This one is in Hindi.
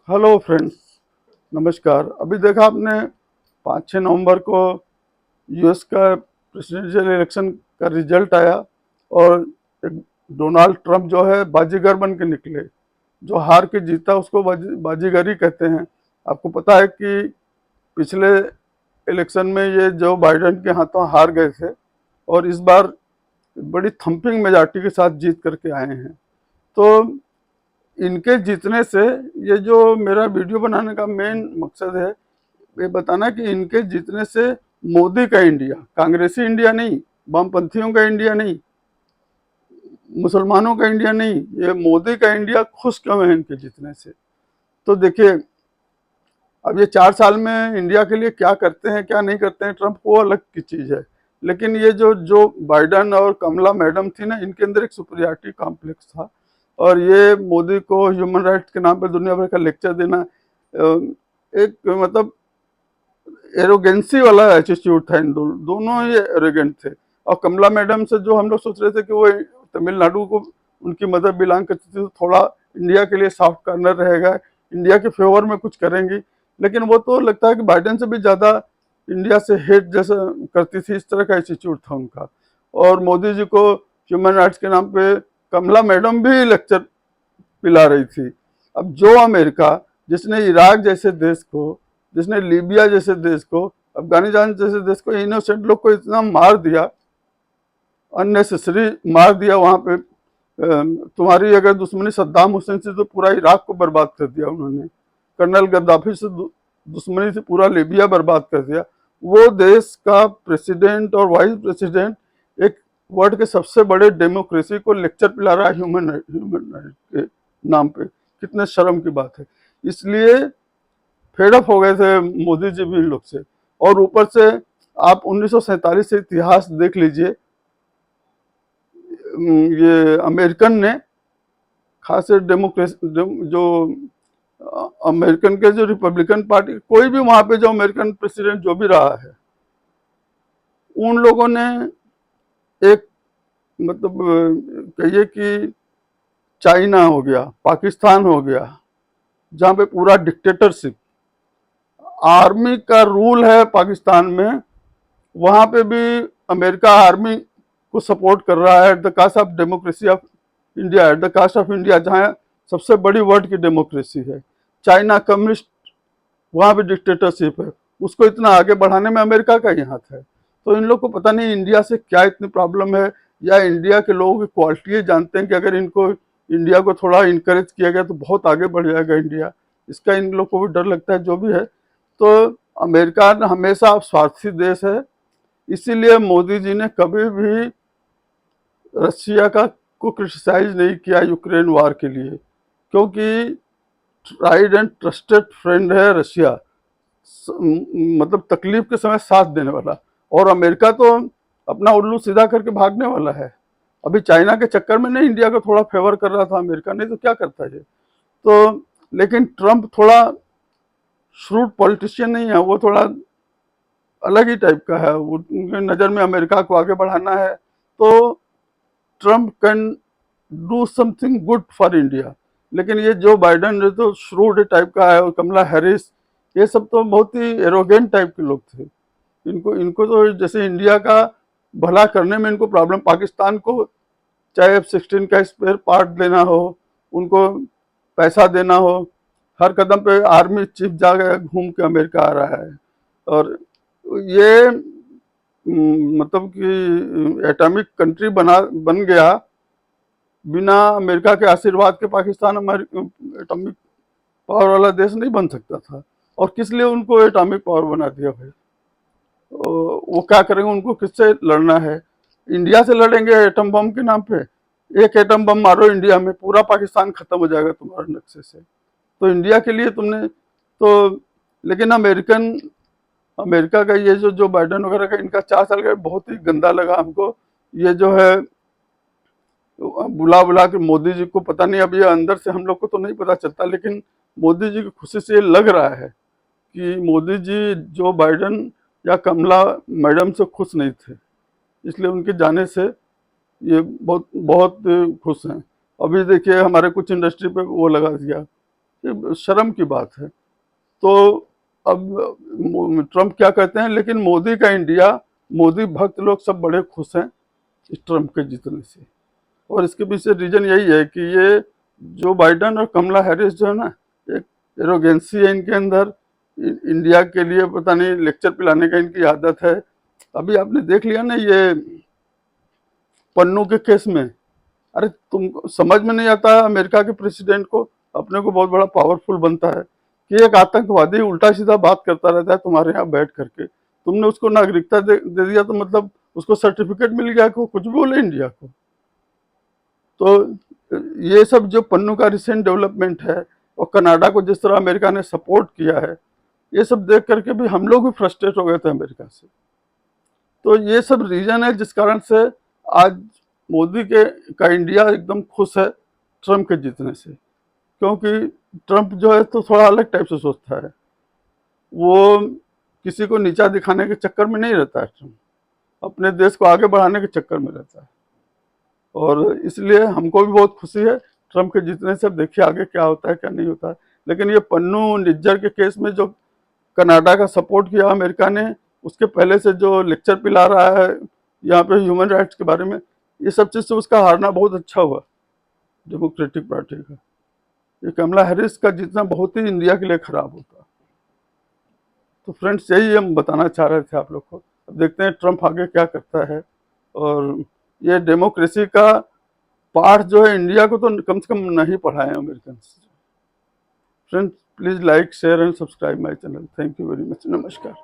हेलो फ्रेंड्स, नमस्कार। अभी देखा आपने 5-6 नवंबर को यूएस का प्रेसिडेंशियल इलेक्शन का रिजल्ट आया और एक डोनाल्ड ट्रंप जो है बाजीगर बन के निकले। जो हार के जीता उसको बाजीगरी कहते हैं। आपको पता है कि पिछले इलेक्शन में ये जो बाइडेन के हाथों हार गए थे और इस बार बड़ी थंपिंग मेजॉरिटी के साथ जीत करके आए हैं। तो इनके जीतने से, ये जो मेरा वीडियो बनाने का मेन मकसद है, ये बताना कि इनके जीतने से मोदी का इंडिया, कांग्रेसी इंडिया नहीं, वामपंथियों का इंडिया नहीं, मुसलमानों का इंडिया नहीं, ये मोदी का इंडिया खुश क्यों है इनके जीतने से। तो देखिए, अब ये 4 साल में इंडिया के लिए क्या करते हैं क्या नहीं करते हैं ट्रंप, वो अलग की चीज है। लेकिन ये जो जो बाइडन और कमला मैडम थी ना, इनके अंदर एक सुपरियरिटी कॉम्प्लेक्स था। और ये मोदी को ह्यूमन राइट्स के नाम पे दुनिया भर का लेक्चर देना, एक मतलब एरोगेंसी वाला एटीट्यूड था। इन दोनों ही एरोगेंट थे। और कमला मैडम से जो हम लोग सोच रहे थे कि वो तमिलनाडु को उनकी मदर बिलोंग करती थी, तो थोड़ा इंडिया के लिए सॉफ्ट कॉर्नर रहेगा, इंडिया के फेवर में कुछ करेंगी। लेकिन वो तो लगता है कि बाइडेन से भी ज़्यादा इंडिया से हेट जैसा करती थी, इस तरह का एटीट्यूड था उनका। और मोदी जी को ह्यूमन राइट्स के नाम पे कमला मैडम भी लेक्चर पिला रही थी। अब जो अमेरिका, जिसने इराक जैसे देश को, जिसने लीबिया जैसे देश को, अफगानिस्तान जैसे देश को, इनोसेंट लोग को इतना मार दिया, अननेसेसरी मार दिया वहां पे। तुम्हारी अगर दुश्मनी सद्दाम हुसैन से, तो पूरा इराक को बर्बाद कर दिया उन्होंने। कर्नल गद्दाफी से दुश्मनी से पूरा लीबिया बर्बाद कर दिया। वो देश का प्रेसिडेंट और वाइस प्रेसिडेंट एक वर्ल्ड के सबसे बड़े डेमोक्रेसी को लेक्चर पिला रहा है ह्यूमन राइट के नाम पे। कितने शर्म की बात है। इसलिए फेडअप हो गए थे मोदी जी भी इन लोग से। और ऊपर से आप 1947 से इतिहास देख लीजिए। ये अमेरिकन ने, खास डेमोक्रेसी जो अमेरिकन के जो रिपब्लिकन पार्टी, कोई भी वहां पे जो अमेरिकन प्रेसिडेंट जो भी रहा है, उन लोगों ने एक मतलब कहिए कि चाइना हो गया, पाकिस्तान हो गया, जहां पे पूरा डिक्टेटरशिप, आर्मी का रूल है पाकिस्तान में, वहां पे भी अमेरिका आर्मी को सपोर्ट कर रहा है। At the cost of democracy of India, at the cost of India, जहां सबसे बड़ी वर्ल्ड की डेमोक्रेसी है। चाइना कम्युनिस्ट, वहां भी डिक्टेटरशिप है। उसको इतना आगे बढ़ाने में अमेरिका का ही हाथ है। तो इन लोग को पता नहीं इंडिया से क्या इतनी प्रॉब्लम है, या इंडिया के लोगों की क्वालिटी जानते हैं कि अगर इनको इंडिया को थोड़ा इनकरेज किया गया तो बहुत आगे बढ़ जाएगा इंडिया। इसका इन लोग को भी डर लगता है, जो भी है। तो अमेरिका हमेशा स्वार्थी देश है। इसीलिए मोदी जी ने कभी भी रशिया का को क्रिटिसाइज नहीं किया यूक्रेन वार के लिए, क्योंकि ट्राइड एंड ट्रस्टेड फ्रेंड है रशिया। मतलब तकलीफ के समय साथ देने वाला। और अमेरिका तो अपना उल्लू सीधा करके भागने वाला है। अभी चाइना के चक्कर में नहीं इंडिया को थोड़ा फेवर कर रहा था अमेरिका, नहीं तो क्या करता है। तो लेकिन ट्रंप थोड़ा श्रूड पॉलिटिशियन नहीं है, वो थोड़ा अलग ही टाइप का है। वो उनके नज़र में अमेरिका को आगे बढ़ाना है, तो Trump can do something good for India. लेकिन ये जो बाइडन जो तो श्रूड टाइप का है, और कमला हैरिस, ये सब तो बहुत ही एरोगेंट टाइप के लोग थे। इनको इनको तो जैसे इंडिया का भला करने में इनको प्रॉब्लम, पाकिस्तान को चाहे F-16 का स्पेयर पार्ट देना हो, उनको पैसा देना हो, हर कदम पे आर्मी चीफ जा गया घूम के अमेरिका आ रहा है। और ये मतलब कि एटॉमिक कंट्री बन गया बिना अमेरिका के आशीर्वाद के। पाकिस्तान एटॉमिक पावर वाला देश नहीं बन सकता था। और किस लिए उनको एटॉमिक पावर बना दिया भाई? वो क्या करेंगे? उनको किससे लड़ना है? इंडिया से लड़ेंगे एटम बम के नाम पे। एक एटम बम मारो इंडिया में, पूरा पाकिस्तान खत्म हो जाएगा तुम्हारे नक्शे से। तो इंडिया के लिए तुमने तो, लेकिन अमेरिका का ये जो बाइडन वगैरह का इनका 4 साल का बहुत ही गंदा लगा हमको। ये जो है बुला बुला के मोदी जी को, पता नहीं अब ये अंदर से हम लोग को तो नहीं पता चलता, लेकिन मोदी जी की खुशी से ये लग रहा है कि मोदी जी जो बाइडन या कमला मैडम से खुश नहीं थे, इसलिए उनके जाने से ये बहुत बहुत खुश हैं। अभी देखिए हमारे कुछ इंडस्ट्री पे वो लगा दिया, ये शर्म की बात है। तो अब ट्रम्प क्या कहते हैं, लेकिन मोदी का इंडिया, मोदी भक्त लोग सब बड़े खुश हैं इस ट्रम्प के जीतने से। और इसके पीछे रीजन यही है कि ये जो बाइडन और कमला हैरिस जो है ना, एक एरोगेंसी है इनके अंदर, इंडिया के लिए पता नहीं लेक्चर पिलाने का इनकी आदत है। अभी आपने देख लिया ना ये पन्नू के केस में, अरे तुम समझ में नहीं आता अमेरिका के प्रेसिडेंट को, अपने को बहुत बड़ा पावरफुल बनता है कि एक आतंकवादी उल्टा सीधा बात करता रहता है तुम्हारे यहाँ बैठ करके, तुमने उसको नागरिकता दे दिया तो मतलब उसको सर्टिफिकेट मिल गया कि वो कुछ भी बोले इंडिया को। तो ये सब जो पन्नू का रिसेंट डेवलपमेंट है और कनाडा को जिस तरह अमेरिका ने सपोर्ट किया है, ये सब देख करके भी हम लोग भी फ्रस्ट्रेट हो गए थे अमेरिका से। तो ये सब रीजन है जिस कारण से आज मोदी के का इंडिया एकदम खुश है ट्रम्प के जीतने से, क्योंकि ट्रम्प जो है तो थोड़ा अलग टाइप से सोचता है, वो किसी को नीचा दिखाने के चक्कर में नहीं रहता है, ट्रम्प अपने देश को आगे बढ़ाने के चक्कर में रहता है। और इसलिए हमको भी बहुत खुशी है ट्रम्प के जीतने से। अब देखिए आगे क्या होता है क्या नहीं होता है। लेकिन ये पन्नू निज्जर के केस में जो कनाडा का सपोर्ट किया अमेरिका ने, उसके पहले से जो लेक्चर पिला रहा है यहाँ पे ह्यूमन राइट्स के बारे में, ये सब चीज़ से उसका हारना बहुत अच्छा हुआ डेमोक्रेटिक पार्टी का। ये कमला हैरिस का जीतना बहुत ही इंडिया के लिए खराब होता। तो फ्रेंड्स यही हम बताना चाह रहे थे आप लोग को। अब देखते हैं ट्रम्प आगे क्या करता है। और ये डेमोक्रेसी का पाठ जो है इंडिया को तो कम से कम नहीं पढ़ाए American. Friends please like share and subscribe my channel. Thank you very much. नमस्कार।